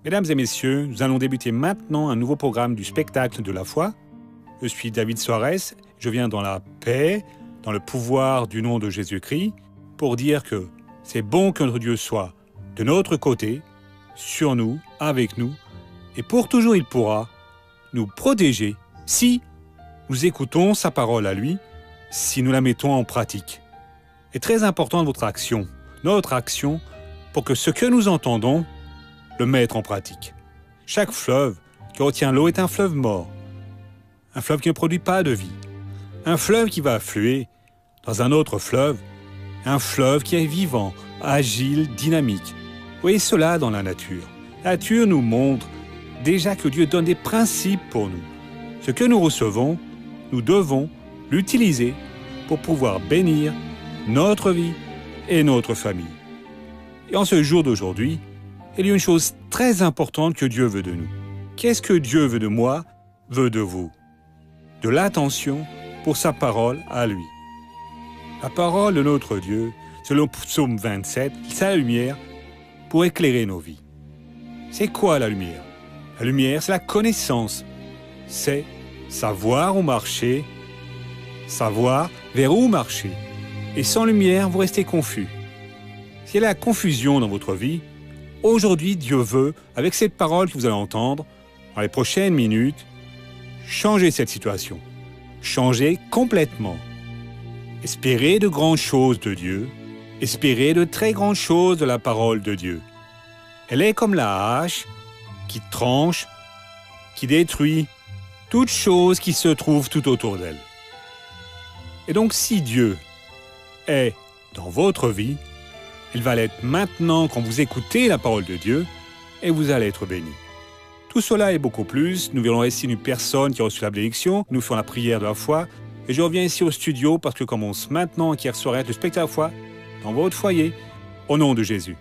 Mesdames et messieurs, nous allons débuter maintenant un nouveau programme du spectacle de la foi. Je suis David Soares, je viens dans la paix, dans le pouvoir du nom de Jésus-Christ, pour dire que c'est bon que notre Dieu soit de notre côté, sur nous, avec nous, et pour toujours il pourra nous protéger si nous écoutons sa parole à lui, si nous la mettons en pratique. C'est très important votre action, notre action, pour que ce que nous entendons, le mettre en pratique. Chaque fleuve qui retient l'eau est un fleuve mort, un fleuve qui ne produit pas de vie, un fleuve qui va affluer dans un autre fleuve, un fleuve qui est vivant, agile, dynamique. Vous voyez cela dans la nature. La nature nous montre déjà que Dieu donne des principes pour nous. Ce que nous recevons, nous devons l'utiliser pour pouvoir bénir notre vie et notre famille. Et en ce jour d'aujourd'hui, il y a une chose très importante que Dieu veut de nous. Qu'est-ce que Dieu veut de moi, veut de vous? De l'attention pour sa parole à lui. La parole de notre Dieu, selon Psaume 27, c'est la lumière pour éclairer nos vies. C'est quoi la lumière? La lumière, c'est la connaissance. C'est savoir où marcher, savoir vers où marcher. Et sans lumière, vous restez confus. S'il y a la confusion dans votre vie, aujourd'hui, Dieu veut, avec cette parole que vous allez entendre, dans les prochaines minutes, changer cette situation. Changer complètement. Espérez de grandes choses de Dieu. Espérez de très grandes choses de la parole de Dieu. Elle est comme la hache qui tranche, qui détruit toute chose qui se trouve tout autour d'elle. Et donc, si Dieu est dans votre vie, il va l'être maintenant quand vous écoutez la parole de Dieu et vous allez être bénis. Tout cela et beaucoup plus, nous verrons ici une personne qui a reçu la bénédiction, nous ferons la prière de la foi et je reviens ici au studio parce que commence maintenant qui reçoit le spectacle de la foi dans votre foyer, au nom de Jésus.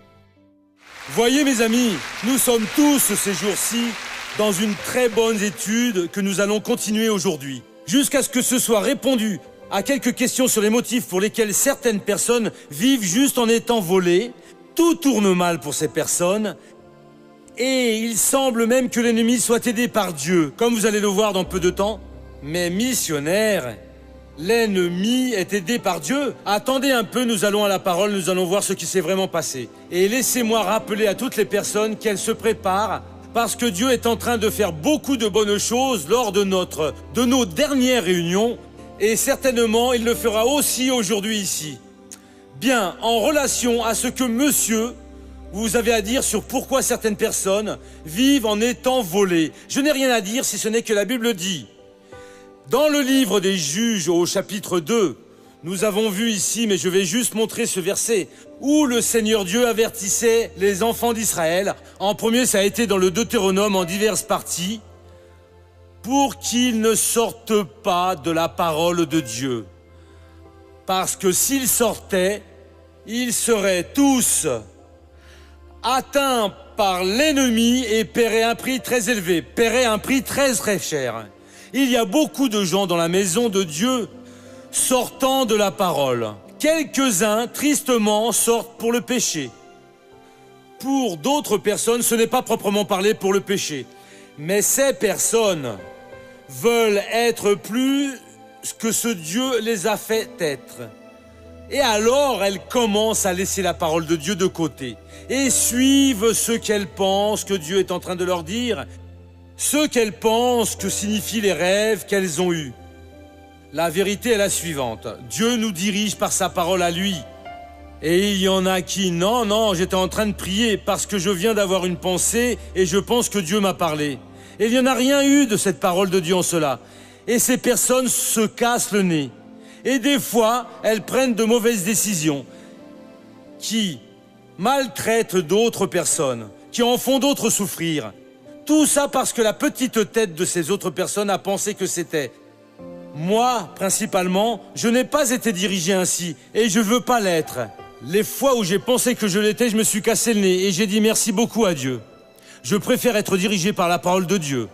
Voyez mes amis, nous sommes tous ces jours-ci dans une très bonne étude que nous allons continuer aujourd'hui, jusqu'à ce que ce soit répondu à quelques questions sur les motifs pour lesquels certaines personnes vivent juste en étant volées. Tout tourne mal pour ces personnes et il semble même que l'ennemi soit aidé par Dieu, comme vous allez le voir dans peu de temps. Mais missionnaires, l'ennemi est aidé par Dieu. Attendez un peu, nous allons à la parole, nous allons voir ce qui s'est vraiment passé. Et laissez-moi rappeler à toutes les personnes qu'elles se préparent parce que Dieu est en train de faire beaucoup de bonnes choses lors de nos dernières réunions. Et certainement, il le fera aussi aujourd'hui ici. Bien, en relation à ce que monsieur, vous avez à dire sur pourquoi certaines personnes vivent en étant volées. Je n'ai rien à dire si ce n'est que la Bible dit. Dans le livre des Juges au chapitre 2, nous avons vu ici, mais je vais juste montrer ce verset, où le Seigneur Dieu avertissait les enfants d'Israël. En premier, ça a été dans le Deutéronome en diverses parties, pour qu'ils ne sortent pas de la parole de Dieu. Parce que s'ils sortaient, ils seraient tous atteints par l'ennemi et paieraient un prix très élevé, paieraient un prix très très cher. Il y a beaucoup de gens dans la maison de Dieu sortant de la parole. Quelques-uns, tristement, sortent pour le péché. Pour d'autres personnes, ce n'est pas proprement parlé pour le péché. Mais ces personnes veulent être plus que ce Dieu les a fait être. Et alors, elles commencent à laisser la parole de Dieu de côté et suivent ce qu'elles pensent que Dieu est en train de leur dire, ce qu'elles pensent que signifient les rêves qu'elles ont eus. La vérité est la suivante. Dieu nous dirige par sa parole à lui. Et il y en a qui, non, j'étais en train de prier parce que je viens d'avoir une pensée et je pense que Dieu m'a parlé. Et il n'y en a rien eu de cette parole de Dieu en cela. Et ces personnes se cassent le nez. Et des fois, elles prennent de mauvaises décisions qui maltraitent d'autres personnes, qui en font d'autres souffrir. Tout ça parce que la petite tête de ces autres personnes a pensé que c'était. Moi, principalement, je n'ai pas été dirigé ainsi et je ne veux pas l'être. Les fois où j'ai pensé que je l'étais, je me suis cassé le nez et j'ai dit merci beaucoup à Dieu. Je préfère être dirigé par la parole de Dieu.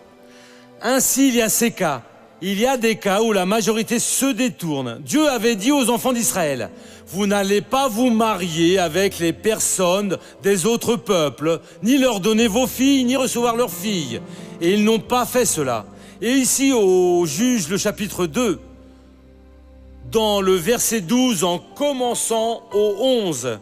Ainsi, il y a ces cas. Il y a des cas où la majorité se détourne. Dieu avait dit aux enfants d'Israël, vous n'allez pas vous marier avec les personnes des autres peuples, ni leur donner vos filles, ni recevoir leurs filles. Et ils n'ont pas fait cela. Et ici, au Juge, le chapitre 2, dans le verset 12, en commençant au 11,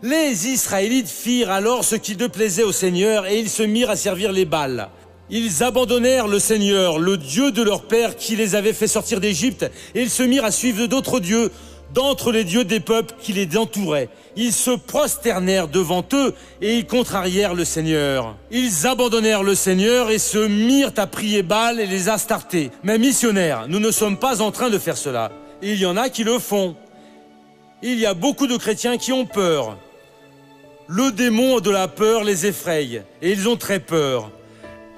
les Israélites firent alors ce qui déplaisait au Seigneur et ils se mirent à servir les Baals. Ils abandonnèrent le Seigneur, le Dieu de leur père qui les avait fait sortir d'Égypte, et ils se mirent à suivre d'autres dieux, d'entre les dieux des peuples qui les entouraient. Ils se prosternèrent devant eux et ils contrarièrent le Seigneur. Ils abandonnèrent le Seigneur et se mirent à prier Baal et les Astartés. Mais missionnaires, nous ne sommes pas en train de faire cela. Il y en a qui le font. Il y a beaucoup de chrétiens qui ont peur. Le démon de la peur les effraie et ils ont très peur.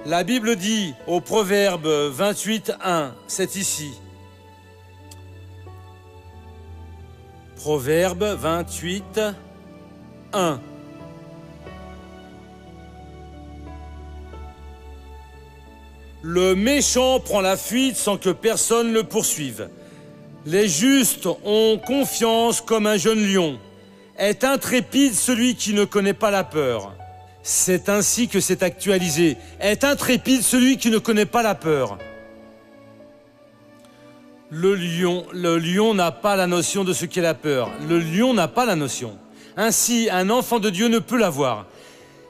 La Bible dit au Proverbe 28, 1, c'est ici. Proverbe 28, 1. Le méchant prend la fuite sans que personne le poursuive. Les justes ont confiance comme un jeune lion. Est intrépide celui qui ne connaît pas la peur. C'est ainsi que c'est actualisé. Est intrépide celui qui ne connaît pas la peur. Le lion n'a pas la notion de ce qu'est la peur. Le lion n'a pas la notion. Ainsi, un enfant de Dieu ne peut l'avoir.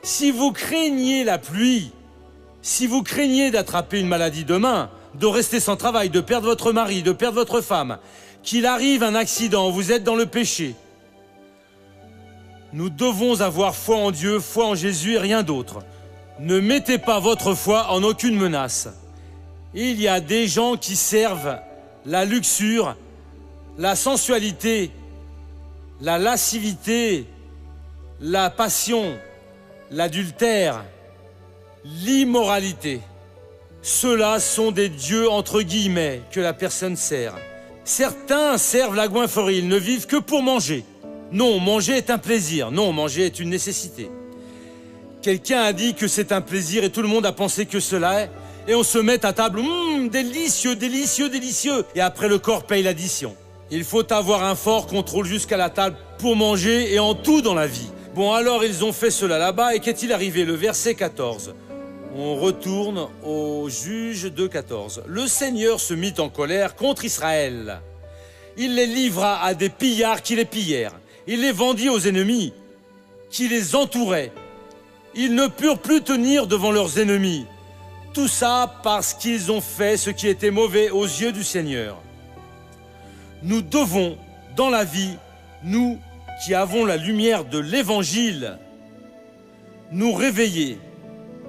Si vous craignez la pluie, si vous craignez d'attraper une maladie demain, de rester sans travail, de perdre votre mari, de perdre votre femme, qu'il arrive un accident, vous êtes dans le péché, nous devons avoir foi en Dieu, foi en Jésus et rien d'autre. Ne mettez pas votre foi en aucune menace. Il y a des gens qui servent la luxure, la sensualité, la lascivité, la passion, l'adultère, l'immoralité. Ceux-là sont des dieux entre guillemets que la personne sert. Certains servent la goinfrerie, ils ne vivent que pour manger. Non, manger est un plaisir. Non, manger est une nécessité. Quelqu'un a dit que c'est un plaisir et tout le monde a pensé que cela est. Et on se met à table, délicieux, délicieux, délicieux. Et après, le corps paye l'addition. Il faut avoir un fort contrôle jusqu'à la table pour manger et en tout dans la vie. Bon, alors ils ont fait cela là-bas et qu'est-il arrivé? Le verset 14. On retourne au Juge 2,14. Le Seigneur se mit en colère contre Israël. Il les livra à des pillards qui les pillèrent. Il les vendit aux ennemis qui les entouraient. Ils ne purent plus tenir devant leurs ennemis. Tout ça parce qu'ils ont fait ce qui était mauvais aux yeux du Seigneur. Nous devons, dans la vie, nous qui avons la lumière de l'Évangile, nous réveiller,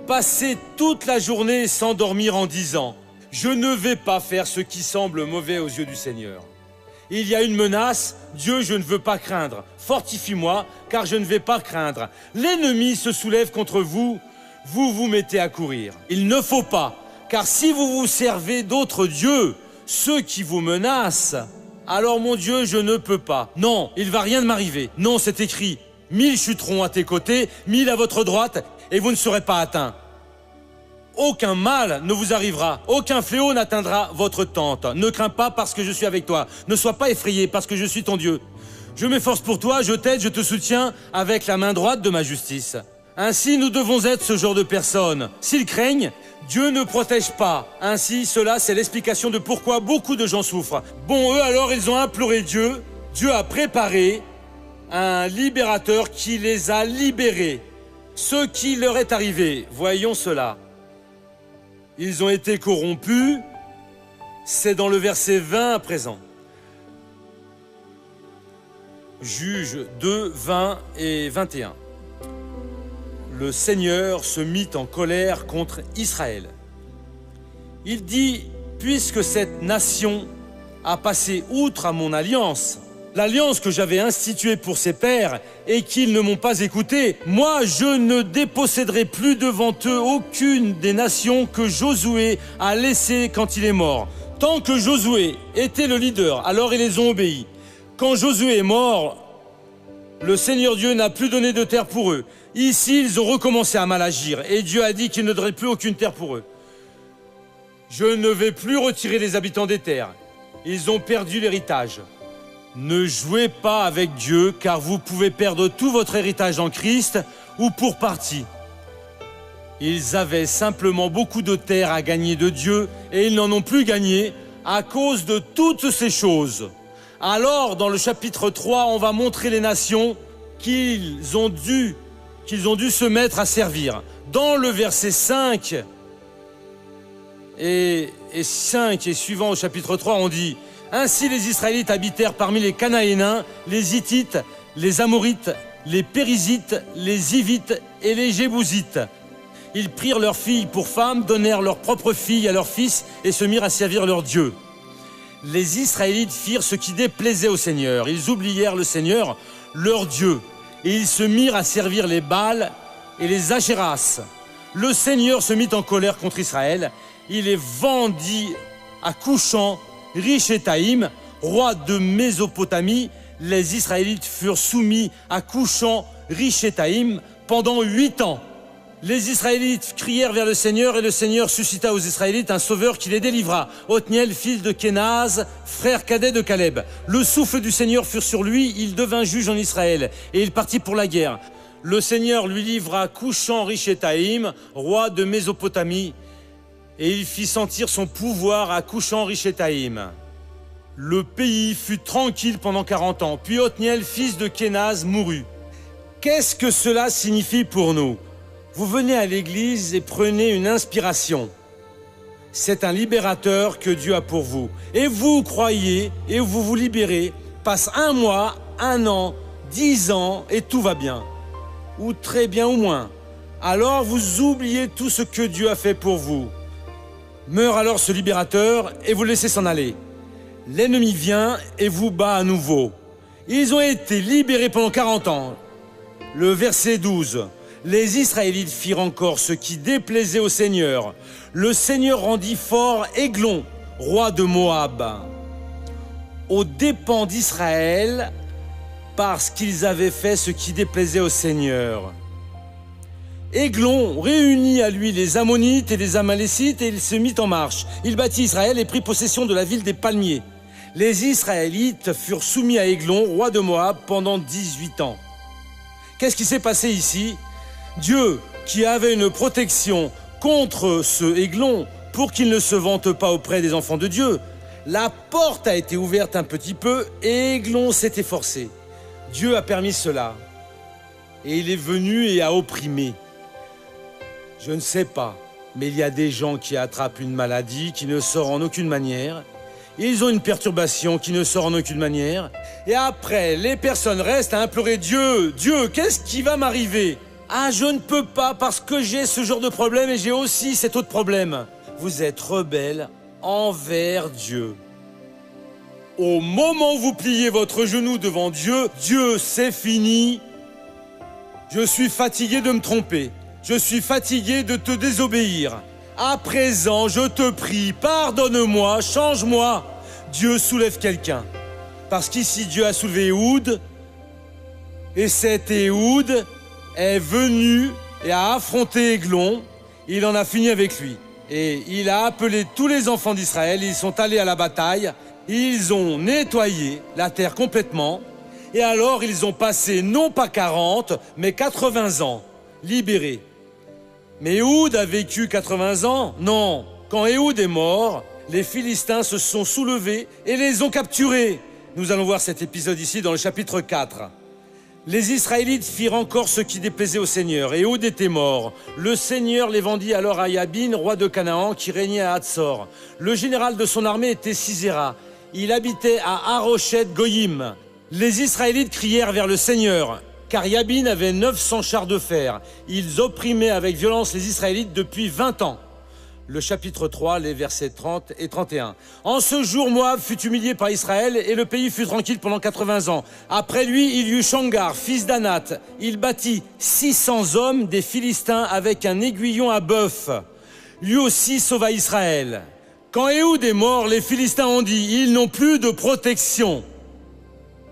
passer toute la journée sans dormir en disant « Je ne vais pas faire ce qui semble mauvais aux yeux du Seigneur ». Il y a une menace, Dieu, je ne veux pas craindre. Fortifie-moi, car je ne vais pas craindre. L'ennemi se soulève contre vous, vous vous mettez à courir. Il ne faut pas, car si vous vous servez d'autres dieux, ceux qui vous menacent, alors mon Dieu, je ne peux pas. Non, il ne va rien de m'arriver. Non, c'est écrit, 1000 chuteront à tes côtés, 1000 à votre droite, et vous ne serez pas atteints. Aucun mal ne vous arrivera, aucun fléau n'atteindra votre tente. Ne crains pas parce que je suis avec toi. Ne sois pas effrayé parce que je suis ton Dieu. Je m'efforce pour toi, je t'aide, je te soutiens avec la main droite de ma justice. Ainsi, nous devons être ce genre de personnes. S'ils craignent, Dieu ne protège pas. Ainsi, cela, c'est l'explication de pourquoi beaucoup de gens souffrent. Bon, eux, alors, ils ont imploré Dieu. Dieu a préparé un libérateur qui les a libérés. Ce qui leur est arrivé, voyons cela. Ils ont été corrompus, c'est dans le verset 20 à présent. Juge 2, 20 et 21. Le Seigneur se mit en colère contre Israël. Il dit, puisque cette nation a passé outre à mon alliance, l'alliance que j'avais instituée pour ses pères et qu'ils ne m'ont pas écouté, moi je ne déposséderai plus devant eux aucune des nations que Josué a laissées quand il est mort. Tant que Josué était le leader, alors ils les ont obéis. Quand Josué est mort, le Seigneur Dieu n'a plus donné de terre pour eux. Ici, ils ont recommencé à mal agir et Dieu a dit qu'il ne donnerait plus aucune terre pour eux. Je ne vais plus retirer les habitants des terres. Ils ont perdu l'héritage. Ne jouez pas avec Dieu, car vous pouvez perdre tout votre héritage en Christ ou pour partie. Ils avaient simplement beaucoup de terres à gagner de Dieu et ils n'en ont plus gagné à cause de toutes ces choses. Alors, dans le chapitre 3, on va montrer les nations qu'ils ont dû se mettre à servir. Dans le verset 5 et 5 et suivant au chapitre 3, on dit « Ainsi les Israélites habitèrent parmi les Cananéens, les Hittites, les Amorites, les Périzites, les Hivites et les Jébusites. Ils prirent leurs filles pour femmes, donnèrent leurs propres filles à leurs fils et se mirent à servir leur Dieu. Les Israélites firent ce qui déplaisait au Seigneur. Ils oublièrent le Seigneur, leur Dieu, et ils se mirent à servir les Baals et les Achéras. Le Seigneur se mit en colère contre Israël. Il les vendit à Cushan, Rishethaïm, roi de Mésopotamie. Les Israélites furent soumis à Cushan, Rishethaïm pendant 8 ans. Les Israélites crièrent vers le Seigneur et le Seigneur suscita aux Israélites un sauveur qui les délivra, Othniel, fils de Kénaz, frère cadet de Caleb. Le souffle du Seigneur fut sur lui, il devint juge en Israël et il partit pour la guerre. Le Seigneur lui livra Cushan Rishethaïm, roi de Mésopotamie, et il fit sentir son pouvoir à Cushan Rishethaïm. Le pays fut tranquille pendant 40 ans, puis Othniel, fils de Kénaz, mourut. Qu'est-ce que cela signifie pour nous ? Vous venez à l'église et prenez une inspiration. C'est un libérateur que Dieu a pour vous. Et vous croyez et vous vous libérez. Passe 1 mois, 1 an, 10 ans et tout va bien. Ou très bien ou moins. Alors vous oubliez tout ce que Dieu a fait pour vous. Meurt alors ce libérateur et vous laissez s'en aller. L'ennemi vient et vous bat à nouveau. Ils ont été libérés pendant 40 ans. Le verset 12. Les Israélites firent encore ce qui déplaisait au Seigneur. Le Seigneur rendit fort Églon, roi de Moab, aux dépens d'Israël, parce qu'ils avaient fait ce qui déplaisait au Seigneur. Églon réunit à lui les Ammonites et les Amalécites et il se mit en marche. Il bâtit Israël et prit possession de la ville des palmiers. Les Israélites furent soumis à Églon, roi de Moab, pendant 18 ans. Qu'est-ce qui s'est passé ici ? Dieu, qui avait une protection contre ce Églon pour qu'il ne se vante pas auprès des enfants de Dieu, la porte a été ouverte un petit peu et Églon s'est efforcé. Dieu a permis cela. Et il est venu et a opprimé. Je ne sais pas, mais il y a des gens qui attrapent une maladie qui ne sort en aucune manière. Ils ont une perturbation qui ne sort en aucune manière. Et après, les personnes restent à implorer Dieu. Dieu, qu'est-ce qui va m'arriver ? Ah, je ne peux pas parce que j'ai ce genre de problème et j'ai aussi cet autre problème. Vous êtes rebelle envers Dieu. Au moment où vous pliez votre genou devant Dieu, Dieu, c'est fini. Je suis fatigué de me tromper. Je suis fatigué de te désobéir. À présent, je te prie, pardonne-moi, change-moi. Dieu soulève quelqu'un. Parce qu'ici, Dieu a soulevé Éhoud. Et cet Éhoud est venu et a affronté Églon. Il en a fini avec lui. Et il a appelé tous les enfants d'Israël. Ils sont allés à la bataille. Ils ont nettoyé la terre complètement. Et alors, ils ont passé non pas 40, mais 80 ans, libérés. Mais Éhoud a vécu 80 ans ? Non. Quand Éhoud est mort, les Philistins se sont soulevés et les ont capturés. Nous allons voir cet épisode ici dans le chapitre 4. Les Israélites firent encore ce qui déplaisait au Seigneur. Éhoud était mort. Le Seigneur les vendit alors à Yabin, roi de Canaan, qui régnait à Hatzor. Le général de son armée était Sisera. Il habitait à Haroshet Goyim. Les Israélites crièrent vers le Seigneur, car Yabin avait 900 chars de fer. Ils opprimaient avec violence les Israélites depuis 20 ans. Le chapitre 3, les versets 30 et 31. En ce jour, Moab fut humilié par Israël et le pays fut tranquille pendant 80 ans. Après lui, il y eut Shamgar, fils d'Anath. Il bâtit 600 hommes des Philistins avec un aiguillon à bœuf. Lui aussi sauva Israël. Quand Éhoud est mort, les Philistins ont dit « Ils n'ont plus de protection ».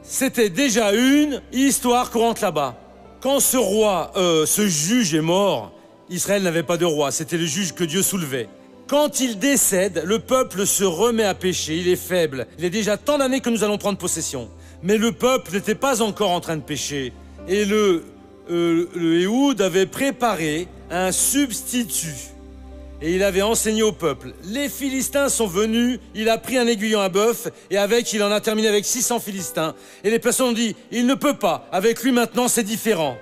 C'était déjà une histoire courante là-bas. Quand ce juge est mort, Israël n'avait pas de roi, c'était le juge que Dieu soulevait. Quand il décède, le peuple se remet à pécher, il est faible. Il est déjà tant d'années que nous allons prendre possession. Mais le peuple n'était pas encore en train de pécher. Et le Ehud avait préparé un substitut. Et il avait enseigné au peuple. Les Philistins sont venus, il a pris un aiguillon à bœuf, et avec, il en a terminé avec 600 Philistins. Et les personnes ont dit, il ne peut pas, avec lui maintenant c'est différent.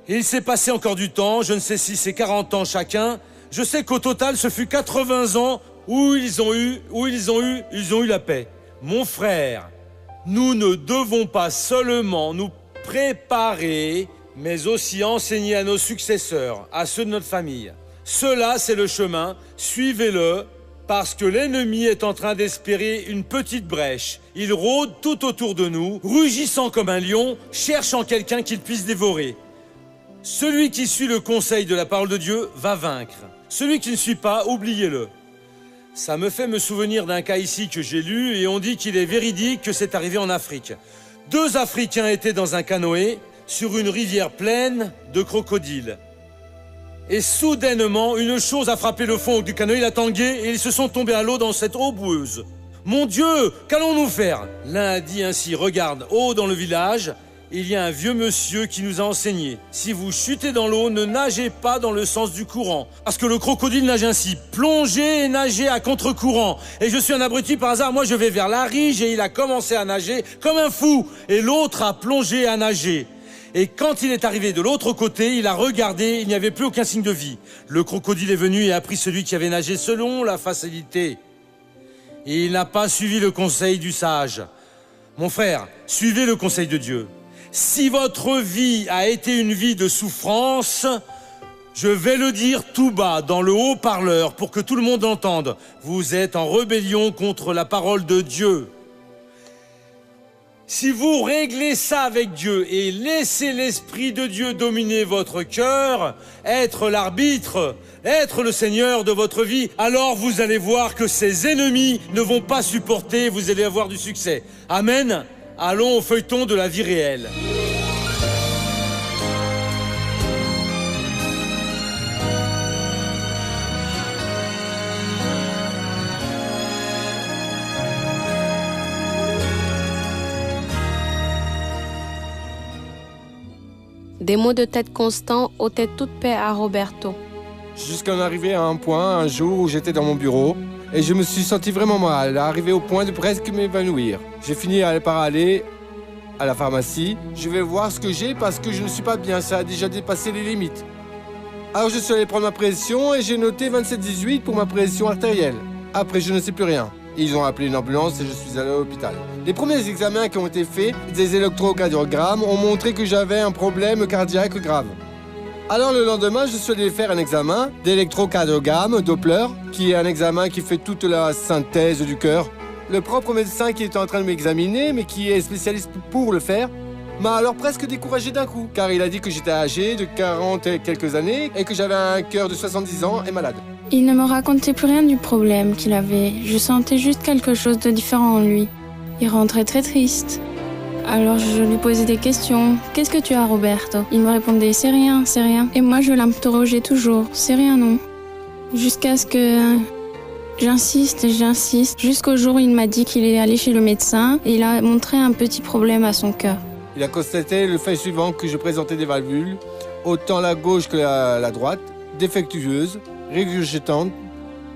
Et il s'est passé encore du temps, je ne sais si c'est 40 ans chacun. Je sais qu'au total, ce fut 80 ans où ils ont eu la paix. Mon frère, nous ne devons pas seulement nous préparer, mais aussi enseigner à nos successeurs, à ceux de notre famille. Cela, c'est le chemin, suivez-le, parce que l'ennemi est en train d'espérer une petite brèche. Il rôde tout autour de nous, rugissant comme un lion, cherchant quelqu'un qu'il puisse dévorer. Celui qui suit le conseil de la parole de Dieu va vaincre. Celui qui ne suit pas, oubliez-le. Ça me fait me souvenir d'un cas ici que j'ai lu et on dit qu'il est véridique que c'est arrivé en Afrique. 2 Africains étaient dans un canoë sur une rivière pleine de crocodiles. Et soudainement, une chose a frappé le fond du canoë, il a tangué et ils se sont tombés à l'eau dans cette eau boueuse. Mon Dieu, qu'allons-nous faire? L'un a dit ainsi, regarde, haut dans le village, il y a un vieux monsieur qui nous a enseigné. Si vous chutez dans l'eau, ne nagez pas dans le sens du courant. Parce que le crocodile nage ainsi, plongez et nagez à contre-courant. Et je suis un abruti par hasard, moi je vais vers la rige et il a commencé à nager comme un fou. Et l'autre a plongé et a nagé. Et quand il est arrivé de l'autre côté, il a regardé, il n'y avait plus aucun signe de vie. Le crocodile est venu et a pris celui qui avait nagé selon la facilité. Et il n'a pas suivi le conseil du sage. Mon frère, suivez le conseil de Dieu. Si votre vie a été une vie de souffrance, je vais le dire tout bas dans le haut-parleur pour que tout le monde entende. Vous êtes en rébellion contre la parole de Dieu. Si vous réglez ça avec Dieu et laissez l'Esprit de Dieu dominer votre cœur, être l'arbitre, être le Seigneur de votre vie, alors vous allez voir que ces ennemis ne vont pas supporter, vous allez avoir du succès. Amen. Allons au feuilleton de la vie réelle. Des maux de tête constants ôtaient toute paix à Roberto. Jusqu'à en arriver à un point, un jour où j'étais dans mon bureau, et je me suis senti vraiment mal, arrivé au point de presque m'évanouir. J'ai fini par aller à la pharmacie. Je vais voir ce que j'ai parce que je ne suis pas bien, ça a déjà dépassé les limites. Alors je suis allé prendre ma pression et j'ai noté 27,18 pour ma pression artérielle. Après, je ne sais plus rien. Ils ont appelé une ambulance et je suis allé à l'hôpital. Les premiers examens qui ont été faits, des électrocardiogrammes, ont montré que j'avais un problème cardiaque grave. Alors le lendemain, je suis allé faire un examen d'électrocardiogramme Doppler, qui est un examen qui fait toute la synthèse du cœur. Le propre médecin qui était en train de m'examiner, mais qui est spécialiste pour le faire, m'a alors presque découragé d'un coup, car il a dit que j'étais âgé de 40 et quelques années et que j'avais un cœur de 70 ans et malade. Il ne me racontait plus rien du problème qu'il avait. Je sentais juste quelque chose de différent en lui. Il rentrait très triste. Alors je lui posais des questions. « Qu'est-ce que tu as, Roberto ?» Il me répondait « C'est rien, c'est rien. » Et moi je l'interrogeais toujours. « C'est rien, non. » Jusqu'à ce que j'insiste, jusqu'au jour où il m'a dit qu'il est allé chez le médecin et il a montré un petit problème à son cœur. Il a constaté le fait suivant que je présentais des valvules, autant la gauche que la droite, défectueuses, régurgitantes.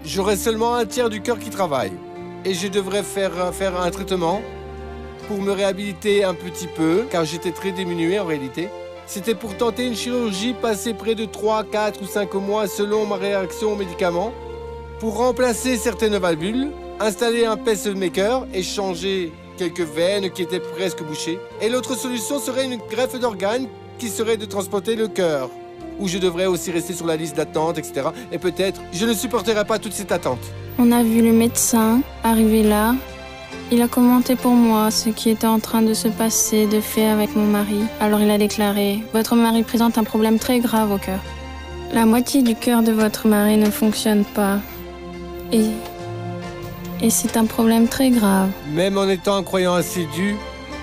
J'aurais seulement un tiers du cœur qui travaille. Et je devrais faire un traitement pour me réhabiliter un petit peu, car j'étais très diminué en réalité. C'était pour tenter une chirurgie passée près de 3, 4 ou 5 mois selon ma réaction aux médicaments, pour remplacer certaines valvules, installer un pacemaker et changer quelques veines qui étaient presque bouchées. Et l'autre solution serait une greffe d'organes qui serait de transporter le cœur, où je devrais aussi rester sur la liste d'attente, etc. Et peut-être, je ne supporterai pas toute cette attente. On a vu le médecin arriver là. Il a commenté pour moi ce qui était en train de se passer de fait avec mon mari. Alors il a déclaré « Votre mari présente un problème très grave au cœur. La moitié du cœur de votre mari ne fonctionne pas. Et c'est un problème très grave. » Même en étant un croyant assidu,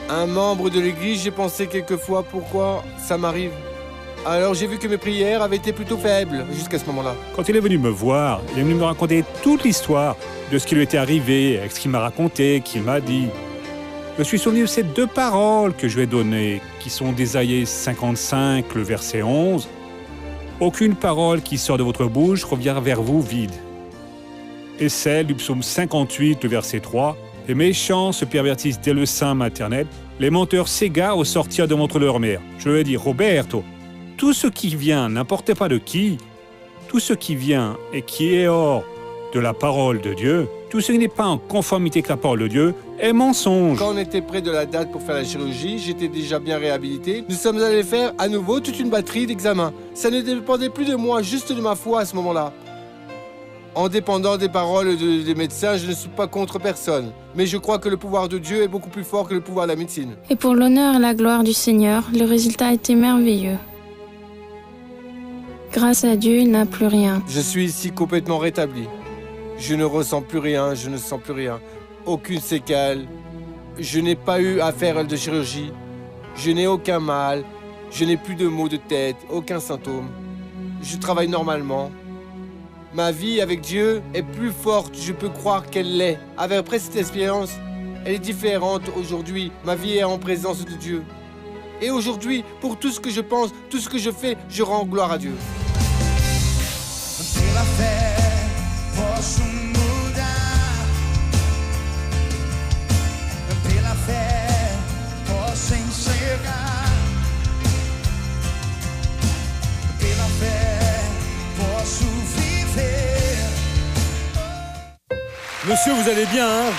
un membre de l'église, j'ai pensé quelquefois pourquoi ça m'arrive. Alors j'ai vu que mes prières avaient été plutôt faibles jusqu'à ce moment-là. Quand il est venu me voir, il est venu me raconter toute l'histoire de ce qui lui était arrivé, avec ce qu'il m'a raconté, qu'il m'a dit. Je suis souvenu de ces 2 paroles que je lui ai données, qui sont d'Ésaïe 55, le verset 11. « Aucune parole qui sort de votre bouche revient vers vous vide. » Et celle du psaume 58, le verset 3. « Les méchants se pervertissent dès le sein maternel, les menteurs s'égarent au sortir de ventre de leur mère. » Je lui ai dit, Roberto, tout ce qui vient, n'importe pas de qui, tout ce qui vient et qui est hors de la parole de Dieu, tout ce qui n'est pas en conformité avec la parole de Dieu, est mensonge. Quand on était près de la date pour faire la chirurgie, j'étais déjà bien réhabilité. Nous sommes allés faire à nouveau toute une batterie d'examens. Ça ne dépendait plus de moi, juste de ma foi à ce moment-là. En dépendant des paroles des médecins, je ne suis pas contre personne. Mais je crois que le pouvoir de Dieu est beaucoup plus fort que le pouvoir de la médecine. Et pour l'honneur et la gloire du Seigneur, le résultat a été merveilleux. Grâce à Dieu, il n'a plus rien. Je suis ici complètement rétabli. Je ne ressens plus rien, je ne sens plus rien. Aucune séquelle. Je n'ai pas eu à faire de chirurgie. Je n'ai aucun mal. Je n'ai plus de maux de tête, aucun symptôme. Je travaille normalement. Ma vie avec Dieu est plus forte, je peux croire qu'elle l'est. Après cette expérience, elle est différente aujourd'hui. Ma vie est en présence de Dieu. Et aujourd'hui, pour tout ce que je pense, tout ce que je fais, je rends gloire à Dieu. Pela fé posso mudar. Pela fé posso enxergar. Pela fé posso viver. Monsieur, vous allez bien, hein?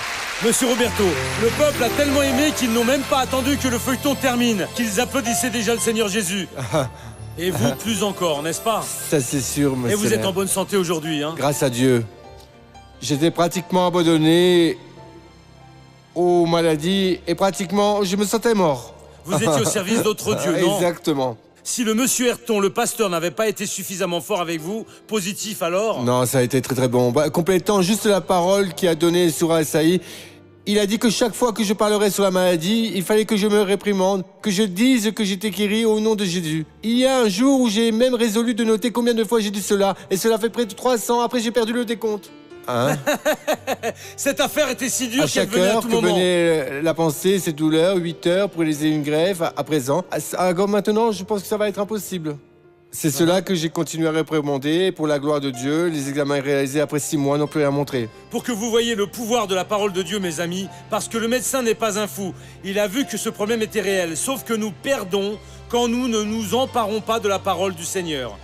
Monsieur Roberto, le peuple a tellement aimé qu'ils n'ont même pas attendu que le feuilleton termine, qu'ils applaudissaient déjà le Seigneur Jésus. Et vous, plus encore, n'est-ce pas? Ça c'est sûr, monsieur. Et vous êtes en bonne santé aujourd'hui, hein? Grâce à Dieu. J'étais pratiquement abandonné aux maladies et pratiquement je me sentais mort. Vous étiez au service d'autres dieux, non? Exactement. Si le monsieur Ayrton, le pasteur, n'avait pas été suffisamment fort avec vous, positif alors? Non, ça a été très très bon. Complétant juste la parole qu'il a donnée sur Asaï, il a dit que chaque fois que je parlerais sur la maladie, il fallait que je me réprimande, que je dise que j'étais guéri au nom de Jésus. Il y a un jour où j'ai même résolu de noter combien de fois j'ai dit cela, et cela fait près de 300, après j'ai perdu le décompte. Hein? Cette affaire était si dure À qu'elle chaque venait à heure tout que moment. venait la pensée, ces douleurs, 8 heures pour réaliser une greffe à présent. Maintenant, je pense que ça va être impossible. C'est cela que j'ai continué à réprimander. Pour la gloire de Dieu, les examens réalisés après 6 mois n'ont plus rien montré. Pour que vous voyez le pouvoir de la parole de Dieu, mes amis, parce que le médecin n'est pas un fou. Il a vu que ce problème était réel, sauf que nous perdons quand nous ne nous emparons pas de la parole du Seigneur.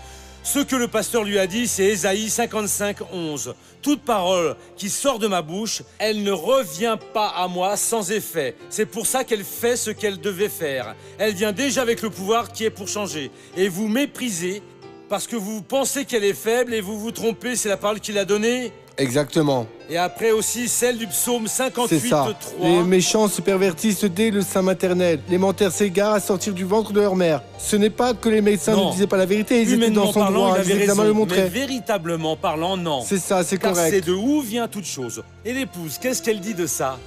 Ce que le pasteur lui a dit, c'est Ésaïe 55, 11. Toute parole qui sort de ma bouche, elle ne revient pas à moi sans effet. C'est pour ça qu'elle fait ce qu'elle devait faire. Elle vient déjà avec le pouvoir qui est pour changer. Et vous méprisez parce que vous pensez qu'elle est faible et vous vous trompez, c'est la parole qu'il a donnée. Exactement. Et après aussi celle du psaume 58, C'est ça. 3. Les méchants se pervertissent dès le sein maternel. Les menteurs s'égarent à sortir du ventre de leur mère. Ce n'est pas que les médecins Non. ne disaient pas la vérité, ils étaient Humainement dans son parlant, droit. il avait Les examens raison, le montraient. mais véritablement parlant, non. C'est ça, c'est Car c'est correct. de où vient toute chose. Et l'épouse, qu'est-ce qu'elle dit de ça?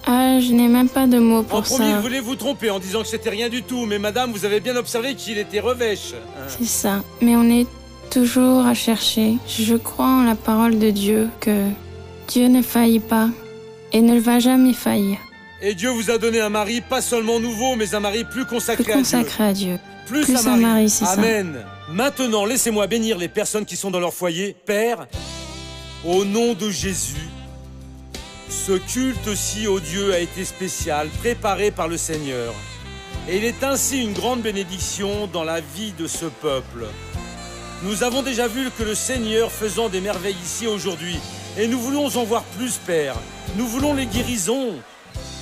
Ah, je n'ai même pas de mots En pour premier, ça. vous voulez vous tromper en disant que c'était rien du tout, mais madame, vous avez bien observé qu'il était revêche. C'est ça. Mais on est toujours à chercher. Je crois en la parole de Dieu, que Dieu ne faillit pas et ne va jamais faillir. Et Dieu vous a donné un mari, pas seulement nouveau, mais un mari plus consacré, Plus consacré à Dieu. Plus Plus un mari, c'est ça. Amen. Maintenant, laissez-moi bénir les personnes qui sont dans leur foyer. Père, au nom de Jésus, ce culte-ci au Dieu a été spécial, préparé par le Seigneur. Et il est ainsi une grande bénédiction dans la vie de ce peuple. Nous avons déjà vu que le Seigneur faisant des merveilles ici aujourd'hui. Et nous voulons en voir plus, Père. Nous voulons les guérisons,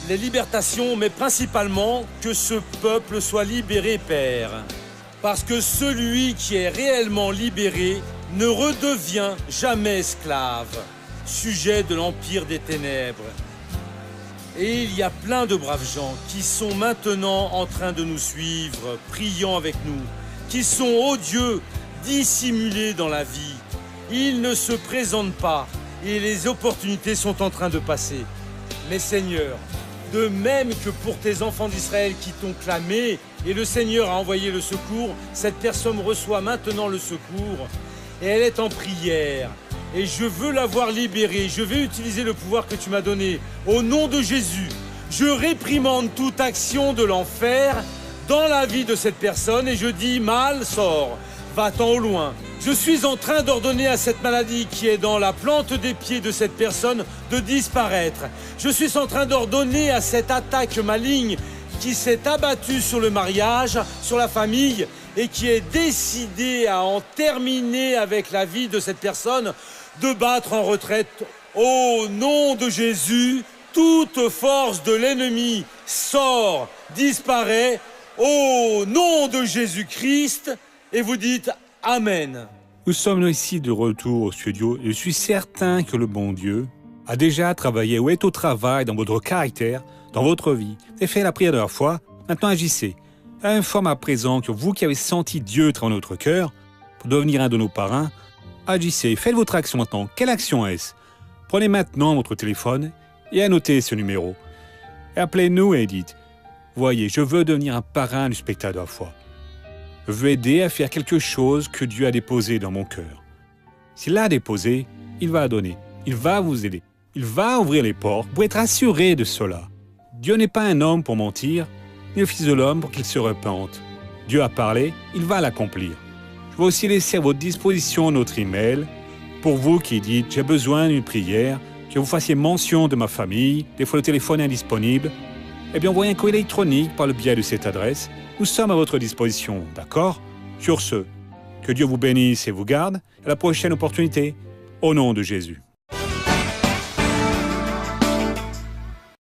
les libérations, mais principalement que ce peuple soit libéré, Père. Parce que celui qui est réellement libéré ne redevient jamais esclave, sujet de l'empire des ténèbres. Et il y a plein de braves gens qui sont maintenant en train de nous suivre, priant avec nous, qui sont, oh Dieu, dissimulés dans la vie. Ils ne se présentent pas et les opportunités sont en train de passer. Mais Seigneur, de même que pour tes enfants d'Israël qui t'ont clamé, et le Seigneur a envoyé le secours, cette personne reçoit maintenant le secours, et elle est en prière. Et je veux la voir libérée, je vais utiliser le pouvoir que tu m'as donné. Au nom de Jésus, je réprimande toute action de l'enfer dans la vie de cette personne, et je dis, mal, sors, va-t'en au loin. Je suis en train d'ordonner à cette maladie qui est dans la plante des pieds de cette personne de disparaître. Je suis en train d'ordonner à cette attaque maligne qui s'est abattue sur le mariage, sur la famille, et qui est décidée à en terminer avec la vie de cette personne, de battre en retraite. Au nom de Jésus, toute force de l'ennemi sort, disparaît, au nom de Jésus-Christ, et vous dites Amen. Nous sommes ici de retour au studio et je suis certain que le bon Dieu a déjà travaillé ou est au travail dans votre caractère, dans votre vie. Vous avez fait la prière de la foi, maintenant agissez. Informe à présent que vous qui avez senti Dieu dans notre cœur pour devenir un de nos parrains, agissez, faites votre action maintenant. Quelle action est-ce? Prenez maintenant votre téléphone et annotez ce numéro. Et appelez-nous et dites, voyez, je veux devenir un parrain du spectacle de la foi. Je veux aider à faire quelque chose que Dieu a déposé dans mon cœur. S'il l'a déposé, il va donner. Il va vous aider. Il va ouvrir les portes pour être assuré de cela. Dieu n'est pas un homme pour mentir, ni le Fils de l'homme pour qu'il se repente. Dieu a parlé, il va l'accomplir. Je vais aussi laisser à votre disposition notre email pour vous qui dites « J'ai besoin d'une prière », que vous fassiez mention de ma famille, des fois le téléphone est indisponible. Eh bien, envoyez un courrier électronique par le biais de cette adresse. Nous sommes à votre disposition, d'accord? Sur ce, que Dieu vous bénisse et vous garde. À la prochaine opportunité, au nom de Jésus.